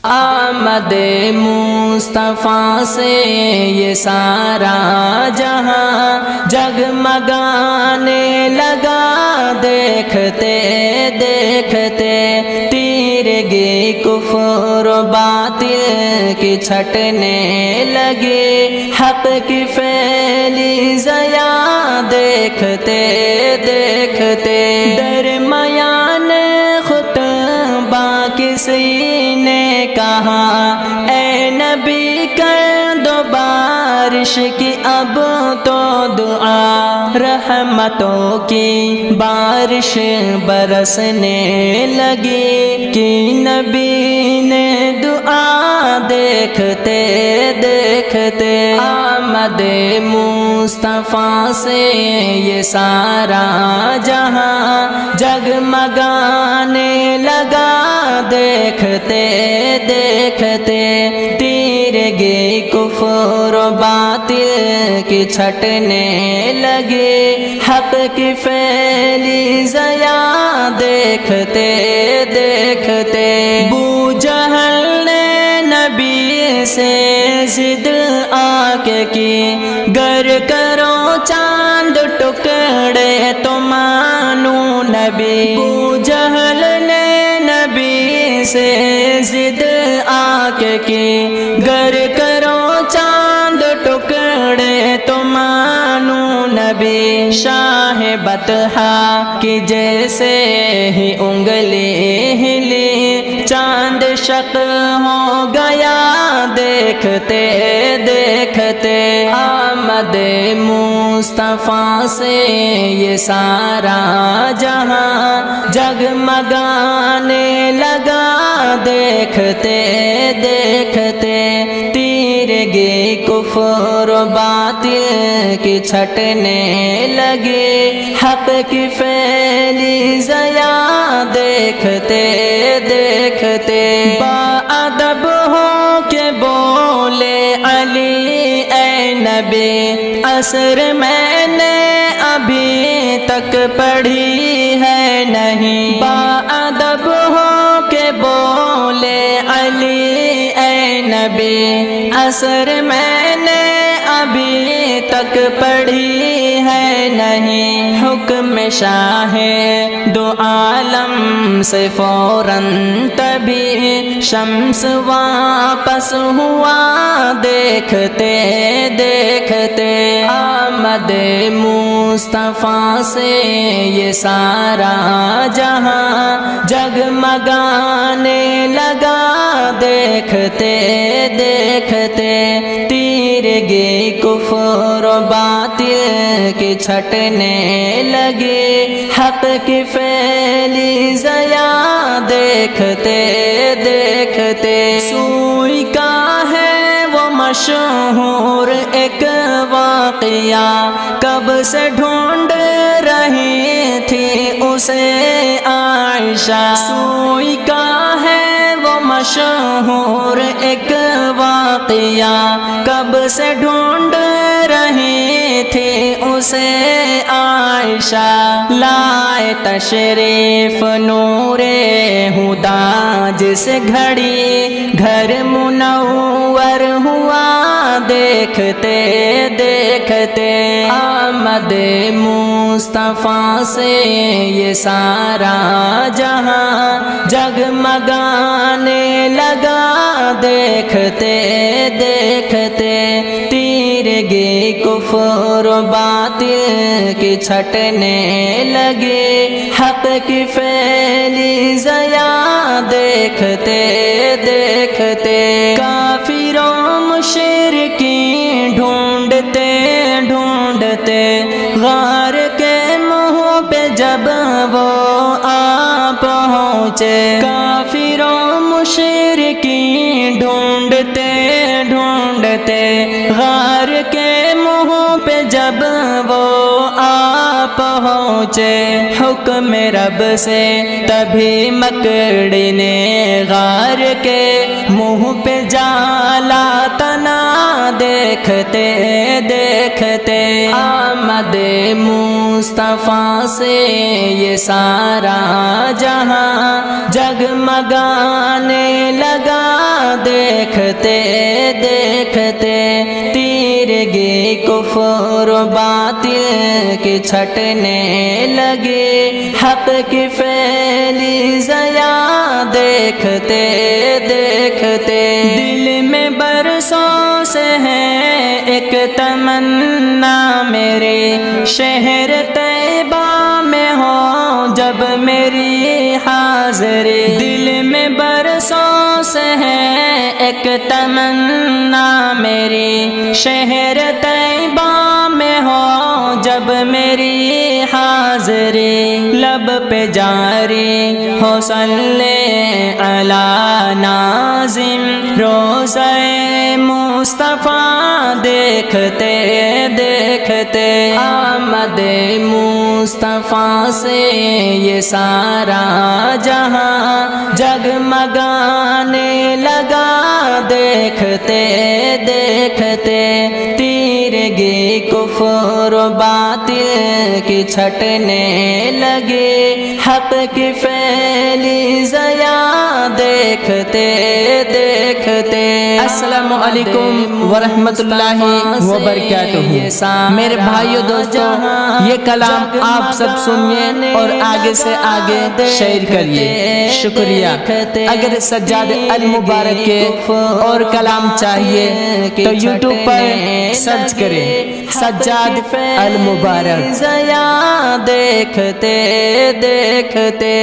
آمد مصطفیٰ سے یہ سارا جہاں جگمگانے لگا، دیکھتے دیکھتے تیرگی کفر و باطل کی چھٹنے لگی، حق کی پھیلی ضیا، دیکھتے دیکھتے درمیان خطبہ کسی نے کہا، اے نبی کر دو بارش کی اب تو دعا، رحمتوں کی بارش برسنے لگی، کہ نبی نے دعا، دیکھتے دیکھتے آمد مصطفیٰ سے یہ سارا جہاں جگمگانے لگا، دیکھتے دیکھتے تیرگی کفر و باطل کی چھٹنے لگی، حق کی پھیلی ضیا، دیکھتے دیکھتے ابو جہل نے نبی سے ضد آ کے کی، گر کرو چاند ٹکڑے تو مانو نبی، ابو جہل نے نبی سے ضد آ کے کی، گر کرو چاند ٹکڑے تو مانو نبی، شاہ بطحا کی جیسے ہی انگلی ہلی، چاند شق ہو گیا، دیکھتے دیکھتے آمد مصطفیٰ سے یہ سارا جہاں جگمگانے لگا، دیکھتے دیکھتے تیرگی کفر و باطل کی چھٹنے لگی، حق کی پھیلی ضیا، دیکھتے دیکھتے باادب ہو کے بولے علی، اے نبی عصر میں نے ابھی تک پڑھی ہے نہیں، باادب ہو کے بولے علی، اے نبی عصر میں نے ابھی تک پڑھی ہے نہیں، حکم شاہ دو عالم سے فوراً تبھی شمس واپس ہوا، دیکھتے دیکھتے آمد مصطفیٰ سے یہ سارا جہاں جگمگانے لگا، دیکھتے دیکھتے تیرگی کفر و باطل کی چھٹنے لگی، حق کی پھیلی ضیا، دیکھتے دیکھتے سوئی کا ہے وہ مشہور ایک واقعہ، کب سے ڈھونڈ رہی تھی اسے عائشہ، سوئی کا ہے وہ مشہور ایک واقعہ، کب سے ڈھونڈ رہی تھی اسے عائشہ، لائے تشریف نور ہدا جس گھڑی گھر منور ہوا، دیکھتے دیکھتے آمد مصطفیٰ سے یہ سارا جہاں جگمگانے لگا، دیکھتے دیکھتے تیرگی کفر و باطل کی چھٹنے لگی، حق کی پھیلی ضیا، دیکھتے دیکھتے کافروں مشرکین ڈھونڈتے ڈھونڈتے غار کے منہ پہ جب وہ آ پہنچے، کافروں مشرکین ڈھونڈتے ڈھونڈتے غار کے منہ پہ جب وہ آ پہنچے، حکم رب سے تبھی مکڑی نے غار کے منہ پہ جالا تنا، دیکھتے دیکھتے آمد مصطفیٰ سے یہ سارا جہاں جگمگانے لگا، دیکھتے دیکھتے تیرگی کفر و باطل کی چھٹنے لگی، حق کی پھیلی ضیا دیکھتے دیکھتے دل میں برسوں سے ہے ایک تمنا میرے، شہر طیبہ میں ہو جب میری حاضری، دل میں برسوں سے ہے ایک تمنا میری، شہر طیبہ میں ہو جب میری حاضری، لب پہ جاری ہو صلی علی ناظم، روضہ مصطفیٰ دیکھتے دیکھتے آمد مصطفیٰ سے یہ سارا جہاں جگمگانے لگا، دیکھتے دیکھتے تیرگی کفر و باطل کی چھٹنے لگی، حق کی پھیلی ضیا دیکھتے دیکھتے۔ السلام علیکم ورحمۃ اللہ وبرکاتہ۔ میرے بھائیو دوستو، یہ کلام آپ سب سنیے اور آگے سے آگے شیئر کریے، شکریہ۔ اگر سجاد المبارک کے اور کلام چاہیے تو یوٹیوب پر سرچ کریں سجاد المبارک۔ ضیا دیکھتے دیکھتے